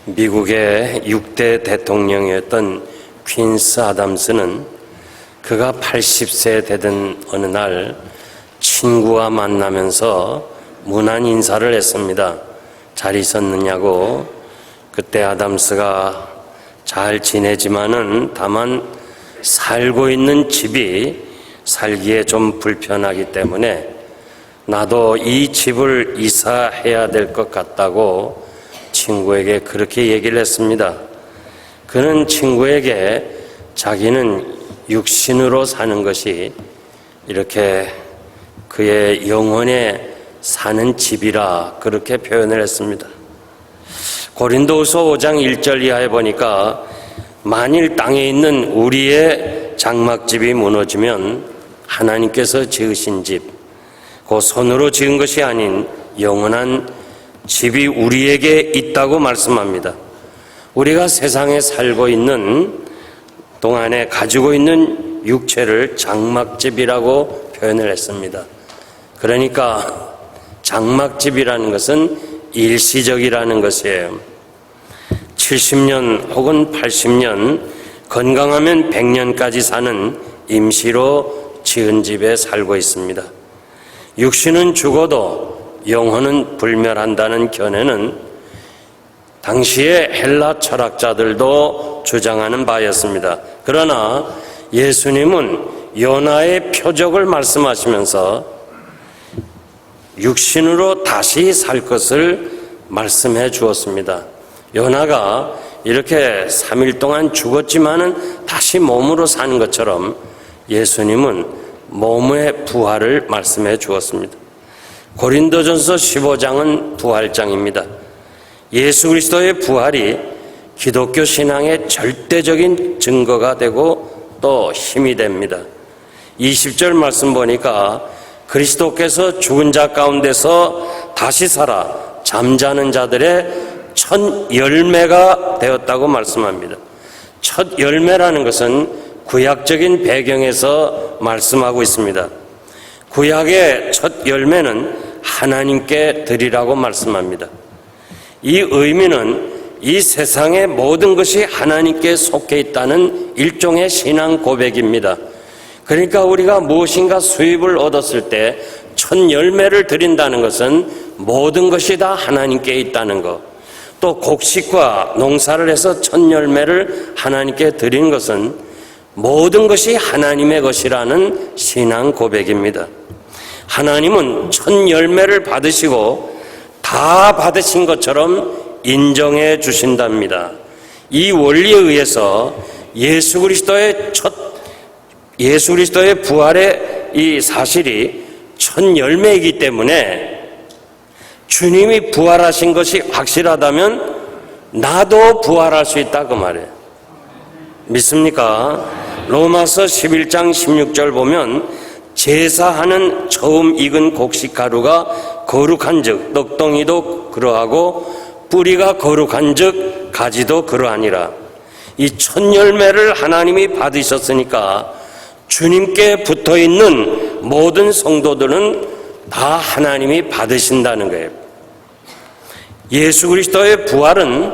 미국의 6대 대통령이었던 퀸스 아담스는 그가 80세 되던 어느 날 친구와 만나면서 무난 인사를 했습니다. 잘 있었느냐고. 그때 아담스가 잘 지내지만은 다만 살고 있는 집이 살기에 좀 불편하기 때문에 나도 이 집을 이사해야 될 것 같다고 친구에게 그렇게 얘기를 했습니다. 그는 친구에게 자기는 육신으로 사는 것이 이렇게 그의 영혼에 사는 집이라 그렇게 표현을 했습니다. 고린도후서 5장 1절 이하에 보니까 만일 땅에 있는 우리의 장막집이 무너지면 하나님께서 지으신 집, 그 손으로 지은 것이 아닌 영원한 집이 우리에게 있다고 말씀합니다. 우리가 세상에 살고 있는 동안에 가지고 있는 육체를 장막집이라고 표현을 했습니다. 그러니까 장막집이라는 것은 일시적이라는 것이에요. 70년 혹은 80년, 건강하면 100년까지 사는 임시로 지은 집에 살고 있습니다. 육신은 죽어도 영혼은 불멸한다는 견해는 당시의 헬라 철학자들도 주장하는 바였습니다. 그러나 예수님은 요나의 표적을 말씀하시면서 육신으로 다시 살 것을 말씀해 주었습니다. 요나가 이렇게 3일 동안 죽었지만은 다시 몸으로 사는 것처럼 예수님은 몸의 부활을 말씀해 주었습니다. 고린도전서 15장은 부활장입니다. 예수 그리스도의 부활이 기독교 신앙의 절대적인 증거가 되고 또 힘이 됩니다. 20절 말씀 보니까 그리스도께서 죽은 자 가운데서 다시 살아 잠자는 자들의 첫 열매가 되었다고 말씀합니다. 첫 열매라는 것은 구약적인 배경에서 말씀하고 있습니다. 구약의 첫 열매는 하나님께 드리라고 말씀합니다. 이 의미는 이 세상의 모든 것이 하나님께 속해 있다는 일종의 신앙 고백입니다. 그러니까 우리가 무엇인가 수입을 얻었을 때 첫 열매를 드린다는 것은 모든 것이 다 하나님께 있다는 것, 또 곡식과 농사를 해서 첫 열매를 하나님께 드리는 것은 모든 것이 하나님의 것이라는 신앙 고백입니다. 하나님은 첫 열매를 받으시고 다 받으신 것처럼 인정해 주신답니다. 이 원리에 의해서 예수 그리스도의 부활의 이 사실이 첫 열매이기 때문에 주님이 부활하신 것이 확실하다면 나도 부활할 수 있다 그 말이에요. 믿습니까? 로마서 11장 16절 보면 제사하는 처음 익은 곡식 가루가 거룩한즉 떡덩이도 그러하고 뿌리가 거룩한즉 가지도 그러하니라. 이 첫 열매를 하나님이 받으셨으니까 주님께 붙어있는 모든 성도들은 다 하나님이 받으신다는 거예요. 예수 그리스도의 부활은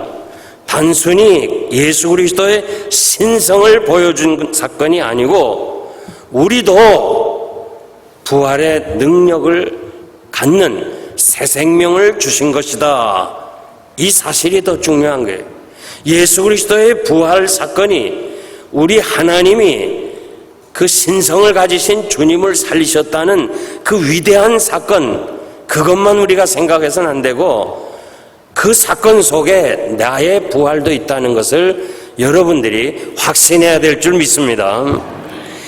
단순히 예수 그리스도의 신성을 보여준 사건이 아니고 우리도 부활의 능력을 갖는 새 생명을 주신 것이다. 이 사실이 더 중요한 거예요. 예수 그리스도의 부활 사건이 우리 하나님이 그 신성을 가지신 주님을 살리셨다는 그 위대한 사건, 그것만 우리가 생각해서는 안 되고 그 사건 속에 나의 부활도 있다는 것을 여러분들이 확신해야 될 줄 믿습니다.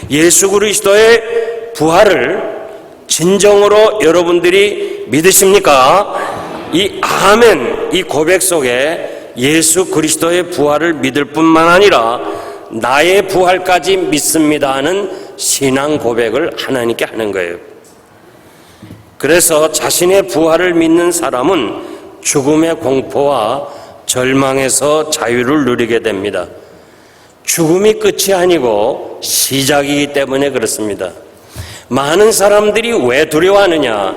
예수 그리스도의 부활을 진정으로 여러분들이 믿으십니까? 이 아멘, 이 고백 속에 예수 그리스도의 부활을 믿을 뿐만 아니라 나의 부활까지 믿습니다 하는 신앙 고백을 하나님께 하는 거예요. 그래서 자신의 부활을 믿는 사람은 죽음의 공포와 절망에서 자유를 누리게 됩니다. 죽음이 끝이 아니고 시작이기 때문에 그렇습니다. 많은 사람들이 왜 두려워하느냐,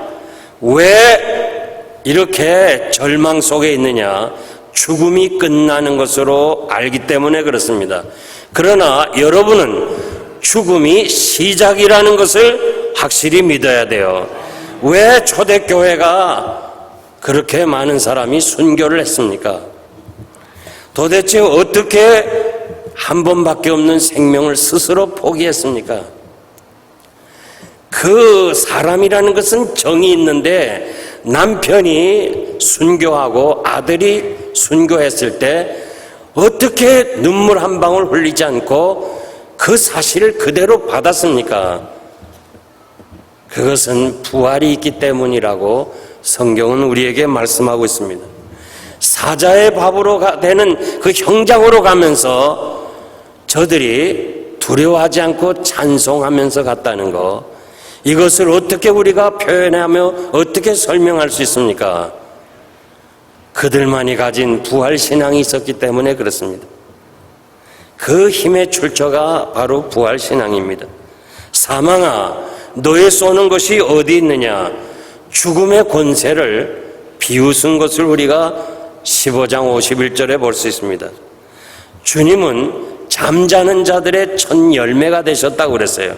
왜 이렇게 절망 속에 있느냐, 죽음이 끝나는 것으로 알기 때문에 그렇습니다. 그러나 여러분은 죽음이 시작이라는 것을 확실히 믿어야 돼요. 왜 초대교회가 그렇게 많은 사람이 순교를 했습니까? 도대체 어떻게 한 번밖에 없는 생명을 스스로 포기했습니까? 그 사람이라는 것은 정이 있는데 남편이 순교하고 아들이 순교했을 때 어떻게 눈물 한 방울 흘리지 않고 그 사실을 그대로 받았습니까? 그것은 부활이 있기 때문이라고 성경은 우리에게 말씀하고 있습니다. 사자의 밥으로 되는 그 형장으로 가면서 저들이 두려워하지 않고 찬송하면서 갔다는 것, 이것을 어떻게 우리가 표현하며 어떻게 설명할 수 있습니까? 그들만이 가진 부활신앙이 있었기 때문에 그렇습니다. 그 힘의 출처가 바로 부활신앙입니다. 사망아, 너의 쏘는 것이 어디 있느냐? 죽음의 권세를 비웃은 것을 우리가 15장 51절에 볼 수 있습니다. 주님은 잠자는 자들의 첫 열매가 되셨다고 그랬어요.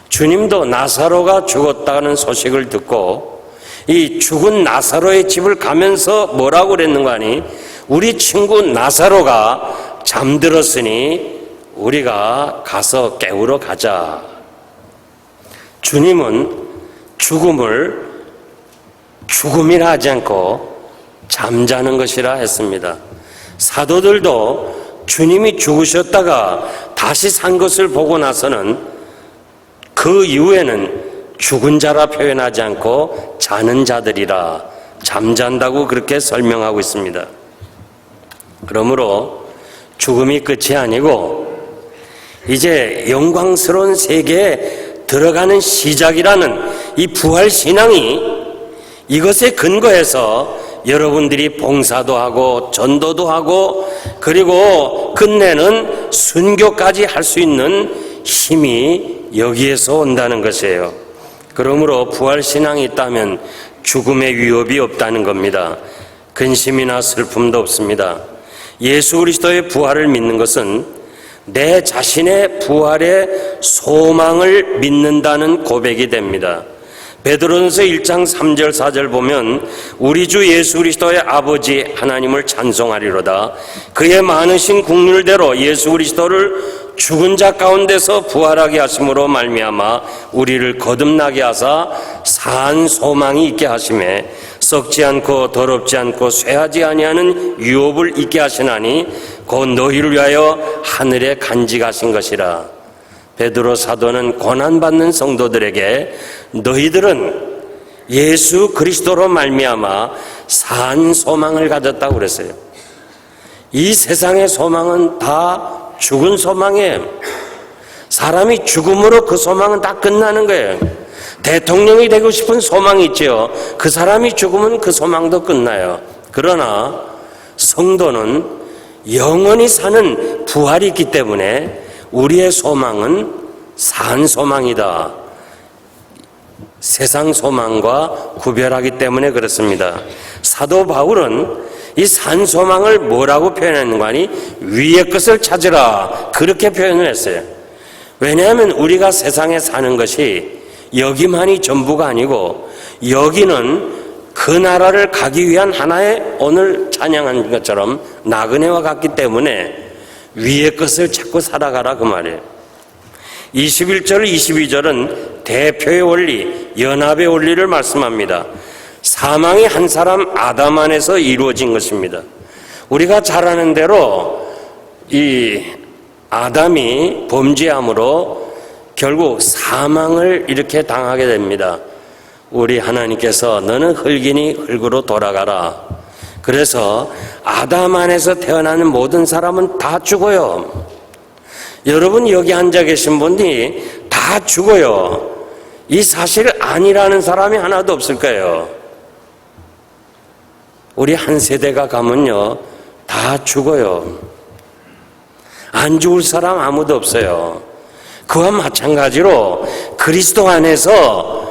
주님도 나사로가 죽었다는 소식을 듣고 이 죽은 나사로의 집을 가면서 뭐라고 그랬는가 하니, 우리 친구 나사로가 잠들었으니 우리가 가서 깨우러 가자. 주님은 죽음을 죽음이라 하지 않고 잠자는 것이라 했습니다. 사도들도 주님이 죽으셨다가 다시 산 것을 보고 나서는 그 이후에는 죽은 자라 표현하지 않고 자는 자들이라, 잠잔다고 그렇게 설명하고 있습니다. 그러므로 죽음이 끝이 아니고 이제 영광스러운 세계에 들어가는 시작이라는 이 부활신앙이, 이것에 근거해서 여러분들이 봉사도 하고 전도도 하고 그리고 끝내는 순교까지 할 수 있는 힘이 여기에서 온다는 것이에요. 그러므로 부활신앙이 있다면 죽음의 위협이 없다는 겁니다. 근심이나 슬픔도 없습니다. 예수 그리스도의 부활을 믿는 것은 내 자신의 부활의 소망을 믿는다는 고백이 됩니다. 베드로전서 1장 3절 4절 보면 우리 주 예수 그리스도의 아버지 하나님을 찬송하리로다. 그의 많으신 국률대로 예수 그리스도를 죽은 자 가운데서 부활하게 하심으로 말미암아 우리를 거듭나게 하사 산 소망이 있게 하심에 썩지 않고 더럽지 않고 쇠하지 아니하는 유업을 있게 하시나니 곧 너희를 위하여 하늘에 간직하신 것이라. 베드로 사도는 고난받는 성도들에게 너희들은 예수 그리스도로 말미암아 산 소망을 가졌다고 그랬어요. 이 세상의 소망은 다 죽은 소망이에요. 사람이 죽음으로 그 소망은 다 끝나는 거예요. 대통령이 되고 싶은 소망이 있죠. 그 사람이 죽으면 그 소망도 끝나요. 그러나 성도는 영원히 사는 부활이 있기 때문에 우리의 소망은 산 소망이다. 세상 소망과 구별하기 때문에 그렇습니다. 사도 바울은 이 산 소망을 뭐라고 표현했는가 하니 위의 것을 찾으라, 그렇게 표현을 했어요. 왜냐하면 우리가 세상에 사는 것이 여기만이 전부가 아니고 여기는 그 나라를 가기 위한 하나의, 오늘 찬양한 것처럼 나그네와 같기 때문에 위의 것을 찾고 살아가라 그 말이에요. 21절 22절은 대표의 원리, 연합의 원리를 말씀합니다. 사망이 한 사람 아담 안에서 이루어진 것입니다. 우리가 잘 아는 대로 이 아담이 범죄함으로 결국 사망을 이렇게 당하게 됩니다. 우리 하나님께서 너는 흙이니 흙으로 돌아가라. 그래서 아담 안에서 태어나는 모든 사람은 다 죽어요. 여러분 여기 앉아 계신 분이 다 죽어요. 이 사실을 아니라는 사람이 하나도 없을 거예요. 우리 한 세대가 가면요 다 죽어요. 안 죽을 사람 아무도 없어요. 그와 마찬가지로 그리스도 안에서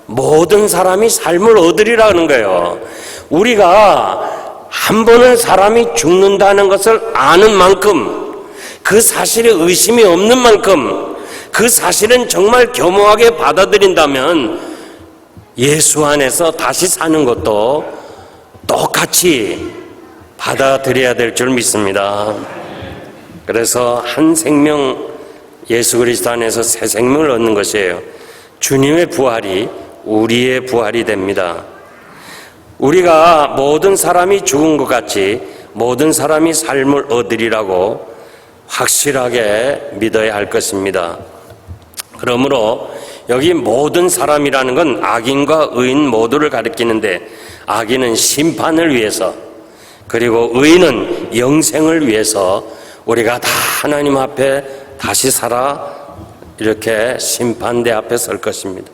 모든 사람이 삶을 얻으리라는 거예요. 우리가 한 번은 사람이 죽는다는 것을 아는 만큼, 그 사실에 의심이 없는 만큼, 그 사실은 정말 겸허하게 받아들인다면 예수 안에서 다시 사는 것도 똑같이 받아들여야 될 줄 믿습니다. 그래서 한 생명, 예수 그리스도 안에서 새 생명을 얻는 것이에요. 주님의 부활이 우리의 부활이 됩니다. 우리가 모든 사람이 죽은 것 같이 모든 사람이 삶을 얻으리라고 확실하게 믿어야 할 것입니다. 그러므로 여기 모든 사람이라는 건 악인과 의인 모두를 가리키는데, 악인은 심판을 위해서, 그리고 의인은 영생을 위해서 우리가 다 하나님 앞에 다시 살아 이렇게 심판대 앞에 설 것입니다.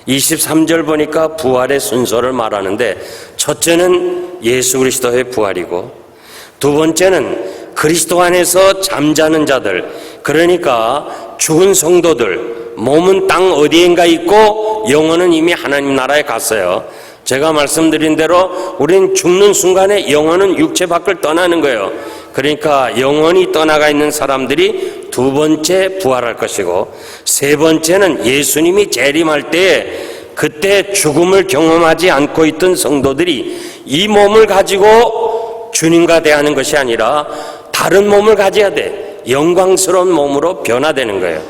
23절 보니까 부활의 순서를 말하는데, 첫째는 예수 그리스도의 부활이고, 두 번째는 그리스도 안에서 잠자는 자들, 그러니까 죽은 성도들, 몸은 땅 어디인가 있고 영혼은 이미 하나님 나라에 갔어요. 제가 말씀드린 대로 우리는 죽는 순간에 영혼은 육체 밖을 떠나는 거예요. 그러니까 영혼이 떠나가 있는 사람들이 두 번째 부활할 것이고, 세 번째는 예수님이 재림할 때 그때 죽음을 경험하지 않고 있던 성도들이 이 몸을 가지고 주님과 대하는 것이 아니라 다른 몸을 가져야 돼. 영광스러운 몸으로 변화되는 거예요.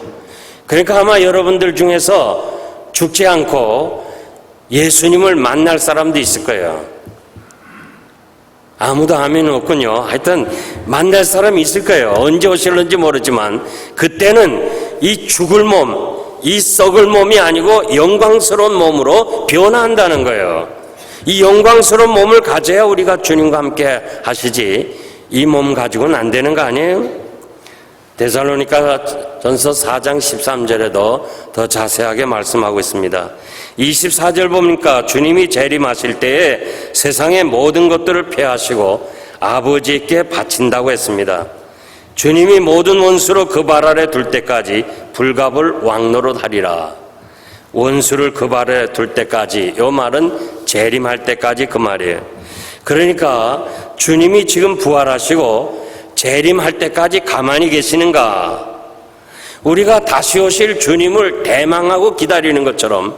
그러니까 아마 여러분들 중에서 죽지 않고 예수님을 만날 사람도 있을 거예요. 아무도 아멘은 없군요. 하여튼 만날 사람이 있을 거예요. 언제 오실는지 모르지만 그때는 이 죽을 몸, 이 썩을 몸이 아니고 영광스러운 몸으로 변화한다는 거예요. 이 영광스러운 몸을 가져야 우리가 주님과 함께 하시지, 이 몸 가지고는 안 되는 거 아니에요? 데살로니가 전서 4장 13절에도 더 자세하게 말씀하고 있습니다. 24절 보니까 주님이 재림하실 때에 세상의 모든 것들을 폐하시고 아버지께 바친다고 했습니다. 주님이 모든 원수로 그 발 아래 둘 때까지 불갑을 왕노릇 하리라. 원수를 그 발 아래 둘 때까지, 이 말은 재림할 때까지 그 말이에요. 그러니까 주님이 지금 부활하시고 재림할 때까지 가만히 계시는가? 우리가 다시 오실 주님을 대망하고 기다리는 것처럼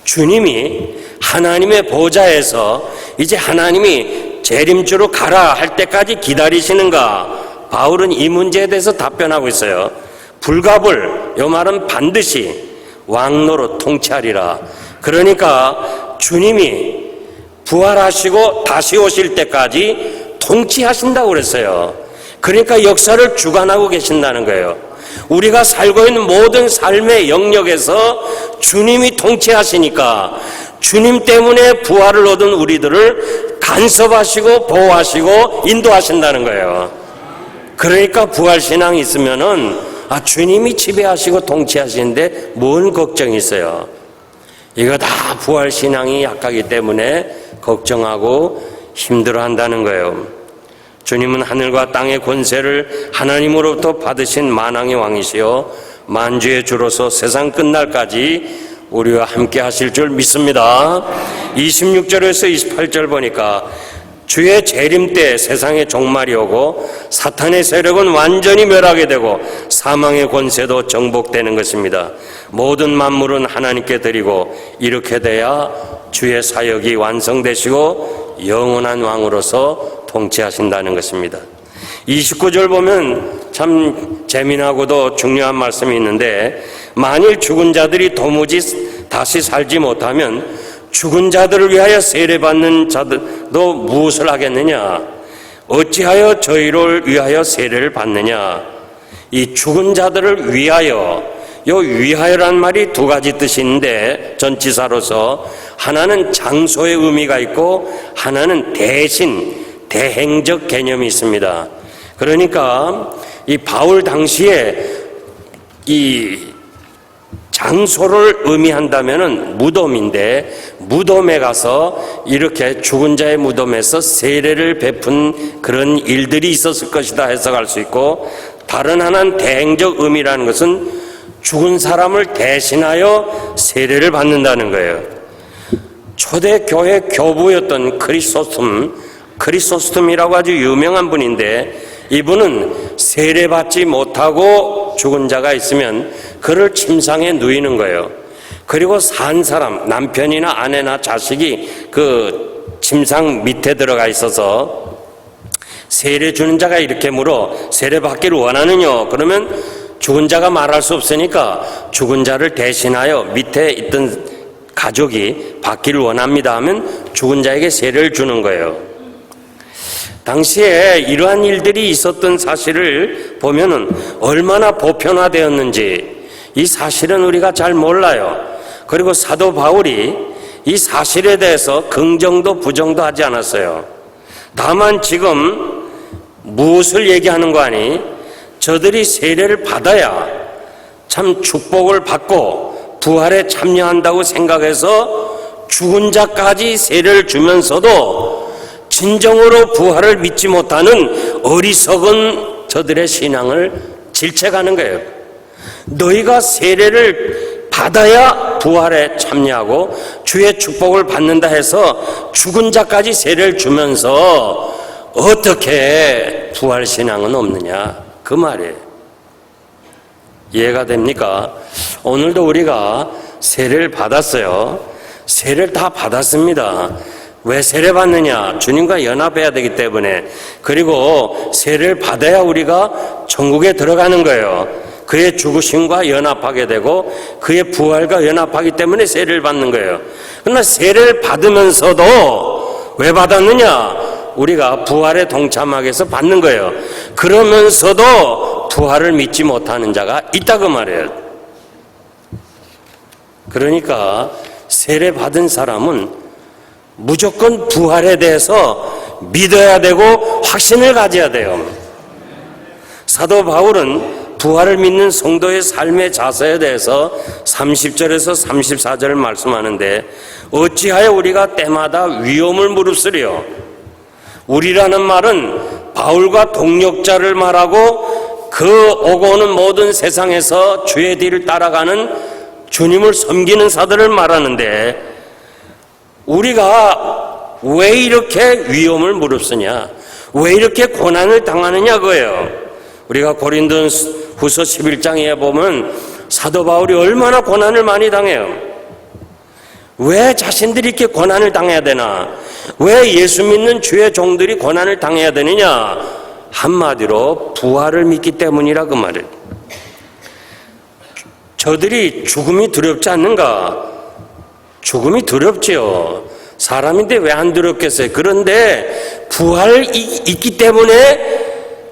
주님이 하나님의 보좌에서 이제 하나님이 재림주로 가라 할 때까지 기다리시는가? 바울은 이 문제에 대해서 답변하고 있어요. 불갑을, 이 말은 반드시 왕노로 통치하리라. 그러니까 주님이 부활하시고 다시 오실 때까지 통치하신다고 그랬어요. 그러니까 역사를 주관하고 계신다는 거예요. 우리가 살고 있는 모든 삶의 영역에서 주님이 통치하시니까 주님 때문에 부활을 얻은 우리들을 간섭하시고 보호하시고 인도하신다는 거예요. 그러니까 부활신앙이 있으면은 주님이 지배하시고 통치하시는데 뭔 걱정이 있어요? 이거 다 부활신앙이 약하기 때문에 걱정하고 힘들어한다는 거예요. 주님은 하늘과 땅의 권세를 하나님으로부터 받으신 만왕의 왕이시요 만주의 주로서 세상 끝날까지 우리와 함께 하실 줄 믿습니다. 26절에서 28절 보니까 주의 재림 때 세상의 종말이 오고 사탄의 세력은 완전히 멸하게 되고 사망의 권세도 정복되는 것입니다. 모든 만물은 하나님께 드리고 이렇게 돼야 주의 사역이 완성되시고 영원한 왕으로서 통치하신다는 것입니다. 29절 보면 참 재미나고도 중요한 말씀이 있는데, 만일 죽은 자들이 도무지 다시 살지 못하면 죽은 자들을 위하여 세례받는 자들도 무엇을 하겠느냐? 어찌하여 저희를 위하여 세례를 받느냐? 이 죽은 자들을 위하여, 요 위하여란 말이 두 가지 뜻이 있는데 전치사로서 하나는 장소의 의미가 있고 하나는 대신, 대행적 개념이 있습니다. 그러니까 이 바울 당시에 이 장소를 의미한다면은 무덤인데, 무덤에 가서 이렇게 죽은 자의 무덤에서 세례를 베푼 그런 일들이 있었을 것이다 해석할 수 있고, 다른 하나는 대행적 의미라는 것은 죽은 사람을 대신하여 세례를 받는다는 거예요. 초대교회 교부였던 크리소스톰, 크리소스톰이라고 아주 유명한 분인데, 이분은 세례받지 못하고 죽은 자가 있으면 그를 침상에 누이는 거예요. 그리고 산 사람, 남편이나 아내나 자식이 그 침상 밑에 들어가 있어서 세례 주는 자가 이렇게 물어, 세례 받기를 원하느냐? 그러면 죽은 자가 말할 수 없으니까 죽은 자를 대신하여 밑에 있던 가족이 받기를 원합니다 하면 죽은 자에게 세례를 주는 거예요. 당시에 이러한 일들이 있었던 사실을 보면은 얼마나 보편화되었는지 이 사실은 우리가 잘 몰라요. 그리고 사도 바울이 이 사실에 대해서 긍정도 부정도 하지 않았어요. 다만 지금 무엇을 얘기하는 거 아니? 저들이 세례를 받아야 참 축복을 받고 부활에 참여한다고 생각해서 죽은 자까지 세례를 주면서도 진정으로 부활을 믿지 못하는 어리석은 저들의 신앙을 질책하는 거예요. 너희가 세례를 받아야 부활에 참여하고 주의 축복을 받는다 해서 죽은 자까지 세례를 주면서 어떻게 부활 신앙은 없느냐, 그 말이에요. 이해가 됩니까? 오늘도 우리가 세례를 받았어요. 세례를 다 받았습니다. 왜 세례 받느냐? 주님과 연합해야 되기 때문에. 그리고 세례를 받아야 우리가 천국에 들어가는 거예요. 그의 죽으심과 연합하게 되고 그의 부활과 연합하기 때문에 세례를 받는 거예요. 그러나 세례를 받으면서도 왜 받았느냐? 우리가 부활에 동참하기 위해서 받는 거예요. 그러면서도 부활을 믿지 못하는 자가 있다고 말이에요. 그러니까 세례 받은 사람은 무조건 부활에 대해서 믿어야 되고 확신을 가져야 돼요. 사도 바울은 부활을 믿는 성도의 삶의 자세에 대해서 30절에서 34절을 말씀하는데, 어찌하여 우리가 때마다 위험을 무릅쓰려? 우리라는 말은 바울과 동력자를 말하고 그 오고 오는 모든 세상에서 주의 뒤를 따라가는 주님을 섬기는 사들을 말하는데, 우리가 왜 이렇게 위험을 무릅쓰냐, 왜 이렇게 고난을 당하느냐 그거예요. 우리가 고린도후서 11장에 보면 사도 바울이 얼마나 고난을 많이 당해요. 왜 자신들이 이렇게 고난을 당해야 되나? 왜 예수 믿는 주의 종들이 고난을 당해야 되느냐? 한마디로 부활을 믿기 때문이라 그 말이에요. 저들이 죽음이 두렵지 않는가? 죽음이 두렵지요. 사람인데 왜 안 두렵겠어요? 그런데 부활이 있기 때문에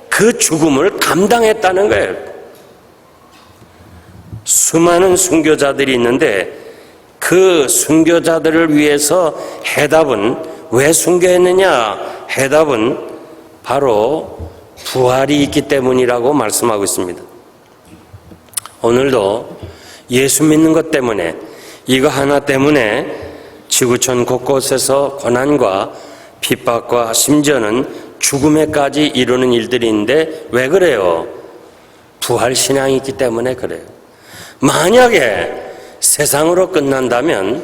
그 죽음을 감당했다는 거예요. 수많은 순교자들이 있는데 그 순교자들을 위해서 해답은, 왜 순교했느냐? 해답은 바로 부활이 있기 때문이라고 말씀하고 있습니다. 오늘도 예수 믿는 것 때문에, 이거 하나 때문에 지구촌 곳곳에서 고난과 핍박과 심지어는 죽음에까지 이르는 일들이 있는데 왜 그래요? 부활 신앙이 있기 때문에 그래요. 만약에 세상으로 끝난다면,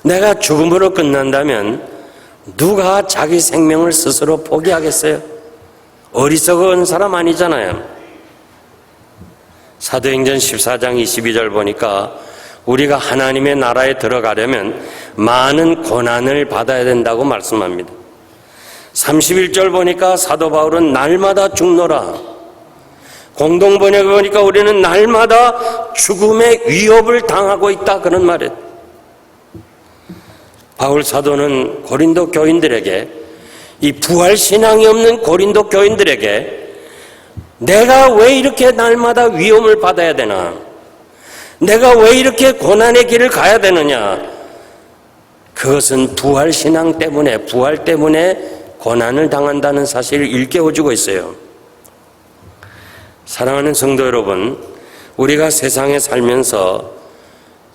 내가 죽음으로 끝난다면 누가 자기 생명을 스스로 포기하겠어요? 어리석은 사람 아니잖아요. 사도행전 14장 22절 보니까 우리가 하나님의 나라에 들어가려면 많은 고난을 받아야 된다고 말씀합니다. 31절 보니까 사도 바울은 날마다 죽노라. 공동번역에 보니까 우리는 날마다 죽음의 위협을 당하고 있다, 그런 말이에요. 바울 사도는 고린도 교인들에게, 이 부활 신앙이 없는 고린도 교인들에게 내가 왜 이렇게 날마다 위험을 받아야 되나? 내가 왜 이렇게 고난의 길을 가야 되느냐? 그것은 부활 신앙 때문에, 부활 때문에 고난을 당한다는 사실을 일깨워주고 있어요. 사랑하는 성도 여러분, 우리가 세상에 살면서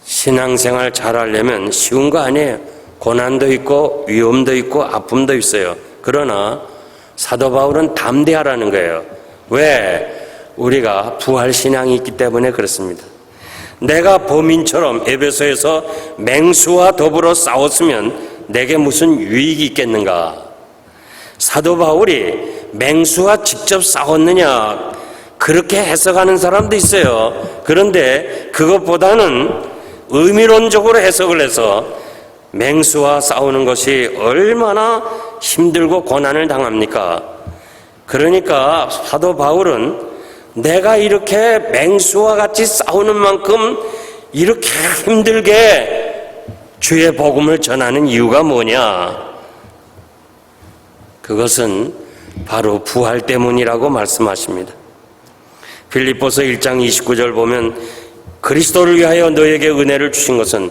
신앙생활 잘하려면 쉬운 거 아니에요. 고난도 있고 위험도 있고 아픔도 있어요. 그러나 사도 바울은 담대하라는 거예요. 왜? 우리가 부활 신앙이 있기 때문에 그렇습니다. 내가 범인처럼 에베소에서 맹수와 더불어 싸웠으면 내게 무슨 유익이 있겠는가? 사도 바울이 맹수와 직접 싸웠느냐 그렇게 해석하는 사람도 있어요. 그런데 그것보다는 의미론적으로 해석을 해서 맹수와 싸우는 것이 얼마나 힘들고 고난을 당합니까? 그러니까 사도 바울은 내가 이렇게 맹수와 같이 싸우는 만큼 이렇게 힘들게 주의 복음을 전하는 이유가 뭐냐? 그것은 바로 부활 때문이라고 말씀하십니다. 빌립보서 1장 29절 보면 그리스도를 위하여 너에게 은혜를 주신 것은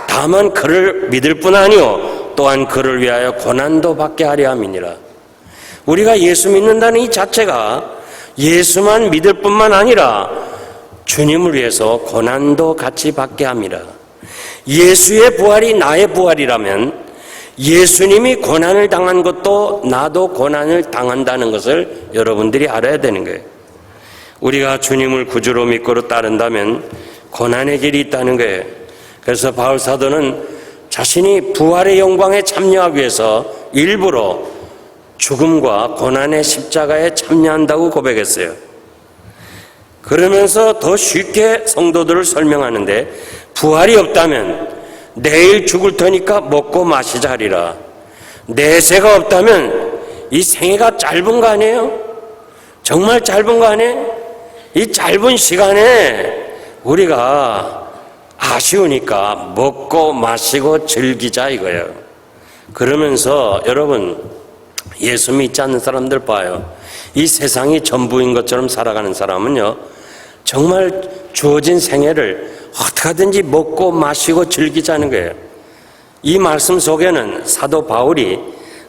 다만 그를 믿을 뿐 아니요 또한 그를 위하여 고난도 받게 하려 함이니라. 우리가 예수 믿는다는 이 자체가 예수만 믿을 뿐만 아니라 주님을 위해서 고난도 같이 받게 함이라. 예수의 부활이 나의 부활이라면 예수님이 고난을 당한 것도 나도 고난을 당한다는 것을 여러분들이 알아야 되는 거예요. 우리가 주님을 구주로 믿고 따른다면 고난의 길이 있다는 거예요. 그래서 바울 사도는 자신이 부활의 영광에 참여하기 위해서 일부러 죽음과 고난의 십자가에 참여한다고 고백했어요. 그러면서 더 쉽게 성도들을 설명하는데 부활이 없다면 내일 죽을 테니까 먹고 마시자 하리라. 내세가 없다면 이 생애가 짧은 거 아니에요? 정말 짧은 거 아니에요? 이 짧은 시간에 우리가 아쉬우니까 먹고 마시고 즐기자 이거예요. 그러면서 여러분 예수 믿지 않는 사람들 봐요. 이 세상이 전부인 것처럼 살아가는 사람은요 정말 주어진 생애를 어떻게든지 먹고 마시고 즐기자는 거예요. 이 말씀 속에는 사도 바울이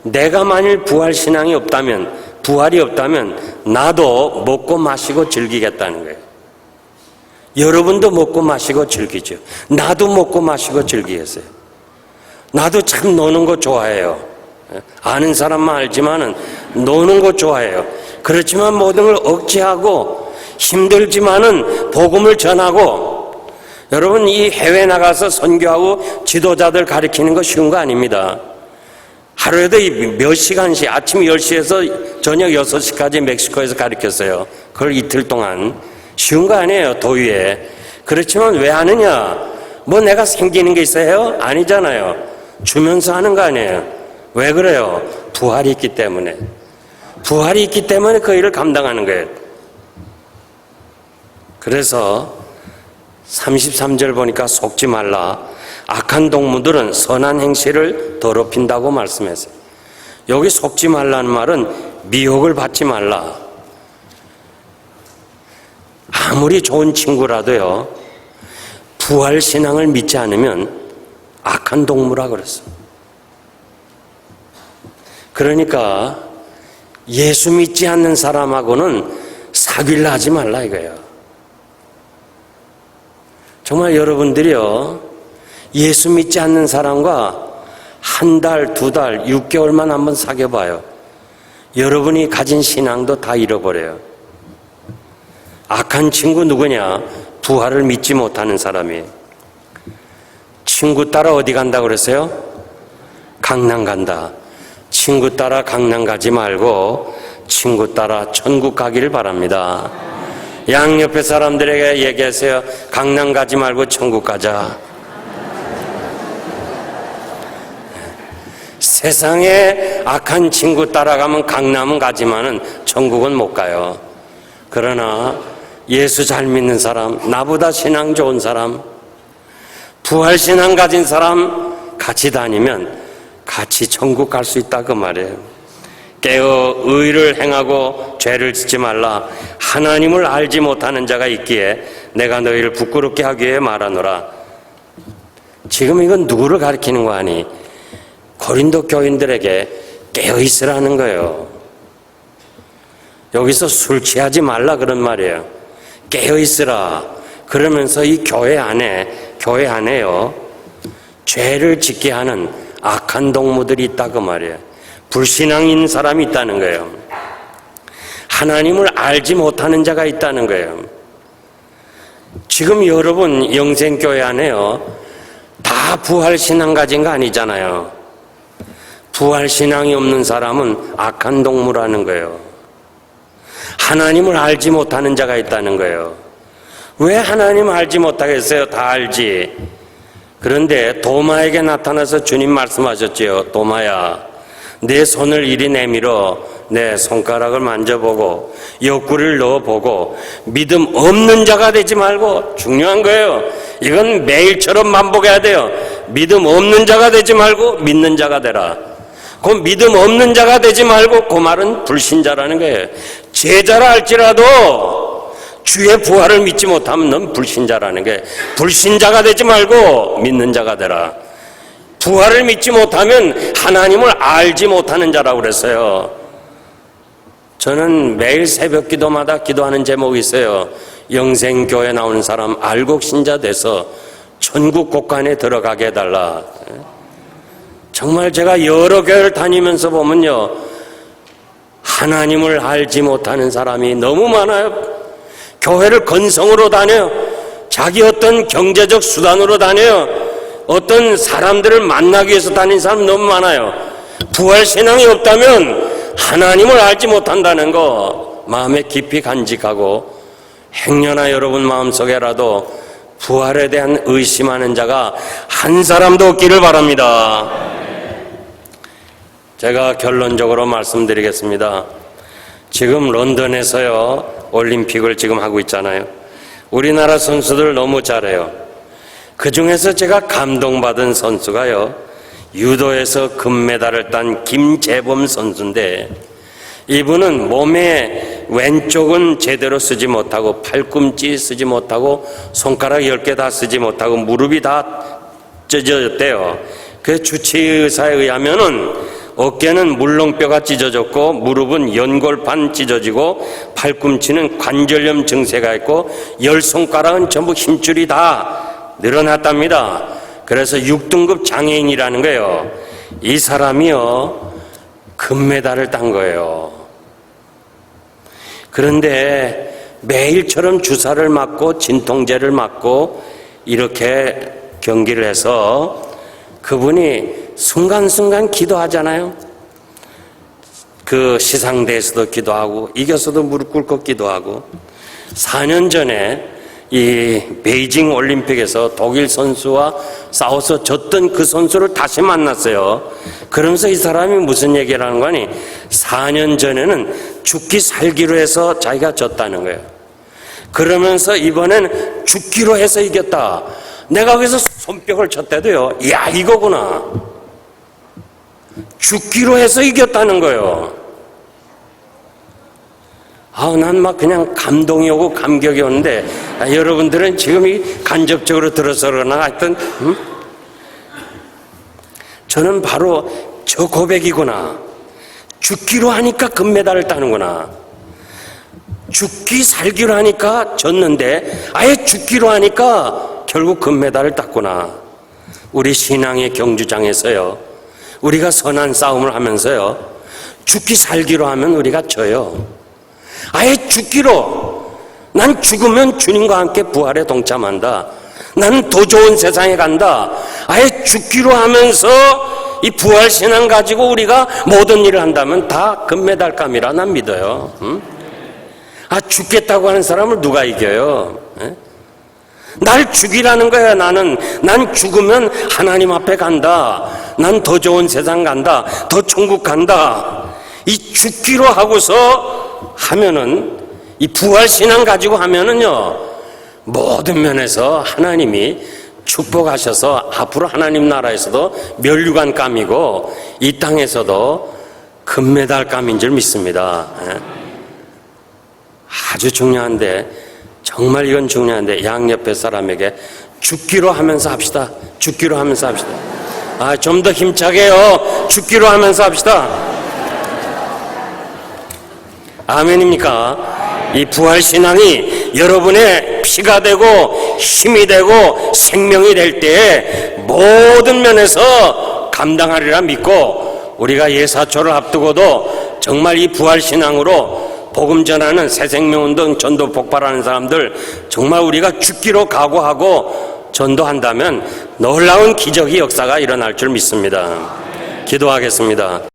내가 만일 부활신앙이 없다면 부활이 없다면 나도 먹고 마시고 즐기겠다는 거예요. 여러분도 먹고 마시고 즐기죠. 나도 먹고 마시고 즐기겠어요. 나도 참 노는 거 좋아해요. 아는 사람만 알지만은 노는 거 좋아해요. 그렇지만 모든 걸 억제하고 힘들지만은 복음을 전하고 여러분 이 해외 나가서 선교하고 지도자들 가르치는 거 쉬운 거 아닙니다. 하루에도 몇 시간씩 아침 10시에서 저녁 6시까지 멕시코에서 가르쳤어요. 그걸 이틀 동안. 쉬운 거 아니에요. 더위에. 그렇지만 왜 하느냐? 뭐 내가 생기는 게 있어요? 아니잖아요. 주면서 하는 거 아니에요. 왜 그래요? 부활이 있기 때문에. 부활이 있기 때문에 그 일을 감당하는 거예요. 그래서 33절 보니까 속지 말라. 악한 동무들은 선한 행실을 더럽힌다고 말씀했어요. 여기 속지 말라는 말은 미혹을 받지 말라. 아무리 좋은 친구라도요 부활신앙을 믿지 않으면 악한 동무라 그랬어요. 그러니까 예수 믿지 않는 사람하고는 사귀려 하지 말라 이거예요. 정말 여러분들이요 예수 믿지 않는 사람과 한 달, 두 달, 6개월만 한번 사귀어봐요. 여러분이 가진 신앙도 다 잃어버려요. 악한 친구 누구냐? 부활을 믿지 못하는 사람이에요. 친구 따라 어디 간다고 그랬어요? 강남 간다. 친구 따라 강남 가지 말고 친구 따라 천국 가기를 바랍니다. 양옆에 사람들에게 얘기하세요. 강남 가지 말고 천국 가자. 세상에 악한 친구 따라가면 강남은 가지만은 천국은 못 가요. 그러나 예수 잘 믿는 사람, 나보다 신앙 좋은 사람, 부활신앙 가진 사람 같이 다니면 같이 천국 갈 수 있다 그 말이에요. 깨어 의를 행하고 죄를 짓지 말라. 하나님을 알지 못하는 자가 있기에 내가 너희를 부끄럽게 하기 위해 말하노라. 지금 이건 누구를 가리키는 거 아니? 고린도 교인들에게 깨어있으라는 거예요. 여기서 술 취하지 말라 그런 말이에요. 깨어있으라. 그러면서 이 교회 안에요 죄를 짓게 하는 악한 동무들이 있다 그 말이에요. 불신앙인 사람이 있다는 거예요. 하나님을 알지 못하는 자가 있다는 거예요. 지금 여러분 영생교회 안에요 다 부활신앙 가진 거 아니잖아요. 부활신앙이 없는 사람은 악한 동무라는 거예요. 하나님을 알지 못하는 자가 있다는 거예요. 왜 하나님을 알지 못하겠어요? 다 알지. 그런데 도마에게 나타나서 주님 말씀하셨지요. 도마야, 내 손을 이리 내밀어 내 손가락을 만져보고 옆구리를 넣어보고 믿음 없는 자가 되지 말고, 중요한 거예요. 이건 매일처럼 반복해야 돼요. 믿음 없는 자가 되지 말고 믿는 자가 되라. 그 믿음 없는 자가 되지 말고, 그 말은 불신자라는 거예요. 제자라 할지라도 주의 부활을 믿지 못하면 넌 불신자라는 게, 불신자가 되지 말고 믿는 자가 되라. 부활을 믿지 못하면 하나님을 알지 못하는 자라고 그랬어요. 저는 매일 새벽 기도마다 기도하는 제목이 있어요. 영생교회 나오는 사람 알곡 신자 돼서 천국 곳간에 들어가게 해달라. 정말 제가 여러 교회를 다니면서 보면요, 하나님을 알지 못하는 사람이 너무 많아요. 교회를 건성으로 다녀요. 자기 어떤 경제적 수단으로 다녀요. 어떤 사람들을 만나기 위해서 다니는 사람 너무 많아요. 부활신앙이 없다면 하나님을 알지 못한다는 거 마음에 깊이 간직하고, 행여나 여러분 마음속에라도 부활에 대한 의심하는 자가 한 사람도 없기를 바랍니다. 제가 결론적으로 말씀드리겠습니다. 지금 런던에서요, 올림픽을 지금 하고 있잖아요. 우리나라 선수들 너무 잘해요. 그 중에서 제가 감동받은 선수가요, 유도에서 금메달을 딴 김재범 선수인데, 이분은 몸에 왼쪽은 제대로 쓰지 못하고, 팔꿈치 쓰지 못하고, 손가락 10개 다 쓰지 못하고, 무릎이 다 찢어졌대요. 그 주치의사에 의하면은 어깨는 물렁뼈가 찢어졌고, 무릎은 연골판 찢어지고, 팔꿈치는 관절염 증세가 있고, 10손가락은 전부 힘줄이 다 늘어났답니다. 그래서 6등급 장애인이라는 거예요. 이 사람이요, 금메달을 딴 거예요. 그런데 매일처럼 주사를 맞고 진통제를 맞고 이렇게 경기를 해서 그분이 순간순간 기도하잖아요. 그 시상대에서도 기도하고, 이겨서도 무릎 꿇고 기도하고. 4년 전에 이 베이징 올림픽에서 독일 선수와 싸워서 졌던 그 선수를 다시 만났어요. 그러면서 이 사람이 무슨 얘기를 하는 거니? 4년 전에는 죽기 살기로 해서 자기가 졌다는 거예요. 그러면서 이번에는 죽기로 해서 이겼다. 내가 거기서 손뼉을 쳤대도요, 야, 이거구나. 죽기로 해서 이겼다는 거예요. 난 막 그냥 감동이 오고 감격이 오는데, 여러분들은 지금 이 간접적으로 들어서 그러나 하여튼, 저는 바로 저 고백이구나. 죽기로 하니까 금메달을 따는구나. 죽기 살기로 하니까 졌는데, 아예 죽기로 하니까 결국 금메달을 땄구나. 우리 신앙의 경주장에서요, 우리가 선한 싸움을 하면서요, 죽기 살기로 하면 우리가 져요. 아예 죽기로, 난 죽으면 주님과 함께 부활에 동참한다. 나는 더 좋은 세상에 간다. 아예 죽기로 하면서 이 부활신앙 가지고 우리가 모든 일을 한다면 다 금메달감이라 난 믿어요. 죽겠다고 하는 사람을 누가 이겨요? 날 죽이라는 거야. 난 죽으면 하나님 앞에 간다. 난 더 좋은 세상 간다. 더 천국 간다. 이 죽기로 하고서 하면은, 이 부활신앙 가지고 하면은요, 모든 면에서 하나님이 축복하셔서 앞으로 하나님 나라에서도 면류관감이고 이 땅에서도 금메달감인 줄 믿습니다. 아주 중요한데, 정말 이건 중요한데, 양옆에 사람에게 죽기로 하면서 합시다. 죽기로 하면서 합시다. 좀 더 힘차게요. 죽기로 하면서 합시다. 아멘입니까? 이 부활신앙이 여러분의 피가 되고 힘이 되고 생명이 될 때에 모든 면에서 감당하리라 믿고, 우리가 예사초를 앞두고도 정말 이 부활신앙으로 복음 전하는 새생명운동 전도 폭발하는 사람들, 정말 우리가 죽기로 각오하고 전도한다면 놀라운 기적의 역사가 일어날 줄 믿습니다. 기도하겠습니다.